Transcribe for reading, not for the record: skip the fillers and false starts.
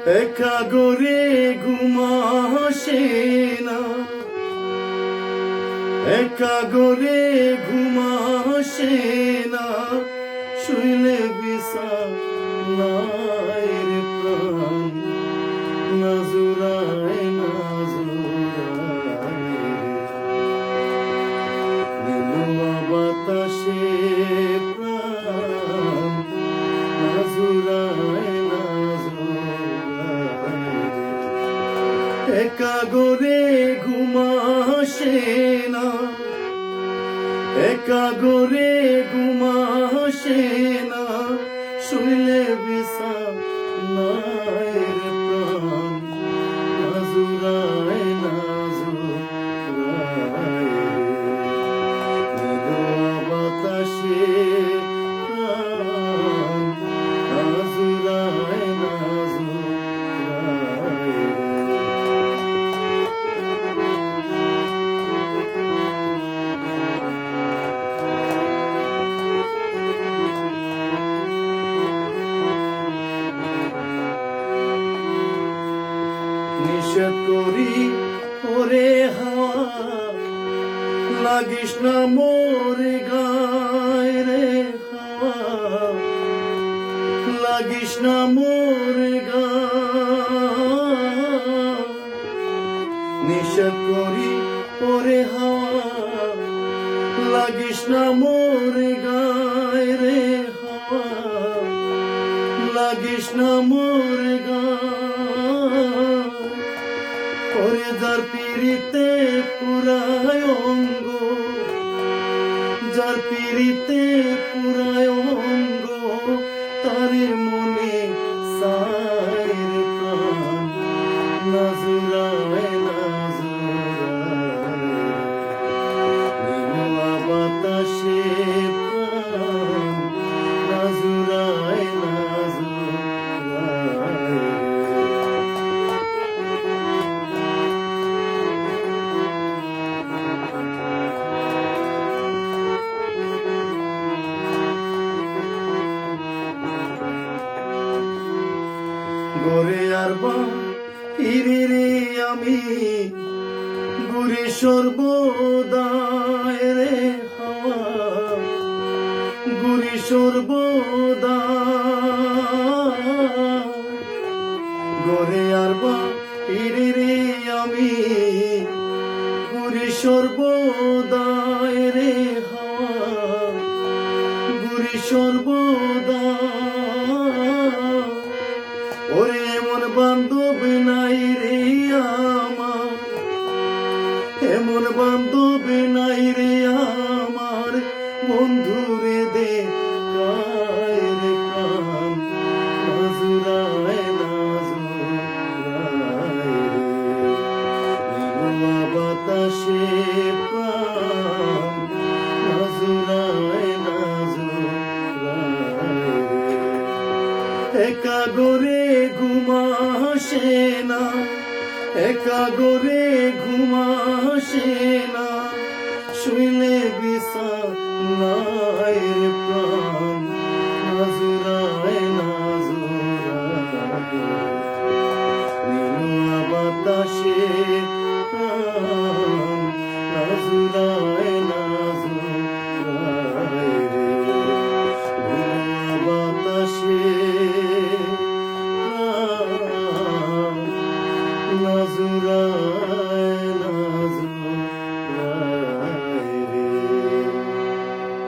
একা গরে ঘুম আসে না, একা গরে ঘুম আসে না, শুইলে বিছানায় রে প্রাণ না জুড়ায় না জুড়ায় রে নীলুয়া বাতাসে প্রাণ না জুড়ায় না জুড়ায় রে একা গরে ঘুম আসে না, একা গরে ঘুম আসে না, শুইলে বিছানায় রে প্রাণ না জুড়ায় না জুড়ায় রে নীলুয়া বাতাসে প্রাণ না জুড়ায় না জুড়ায় রে। নিষেধ করি ওরে হাওয়া, লাগিস না মোরে গায় রে হাওয়া, লাগিস না মোরে গায়। নিষেধ করি ওরে হাওয়া, লাগিস না মোরে গায় রে হাওয়া, লাগিস না মোরে গায়। ওরে যার পিড়িতে পুরায় অঙ্গ, যার পিড়িতে পুরায় অঙ্গ, তারে মনে সায় রে প্রাণ না জুড়ায় না জুড়ায় নীলুয়া বাতাসে প্রাণ না জুড়ায় না জুড়ায়। গরে আর বাহিরে রে আমি ঘুরি সর্বদায় রে হাওয়া, ঘুরি সর্বদায়। গরে আর বাহিরে রে আমি ঘুরি সর্বদায় রে হাওয়া, ঘুরি সর্বদায়। ওরে এমন বান্ধব নাই রে আমার, এমন বান্ধব নাই রে আমার, বন্ধুরে দেখায় রে প্রাণ না জুড়ায় না জুড়ায় রে নীলুয়া বাতাসে প্রাণ না জুড়ায় না জুড়ায় রে। একা গরে ঘুম আসে না, একা গরে ঘুম আসে না, শুইলে বিছানায় রে প্রাণ না জুড়ায় না জুড়ায় নীলুয়া বাতাসে প্রাণ না জুড়ায় না জুড়ায় রে নীলুয়া বাতাসে প্রাণ না জুড়ায় না জুড়ায়।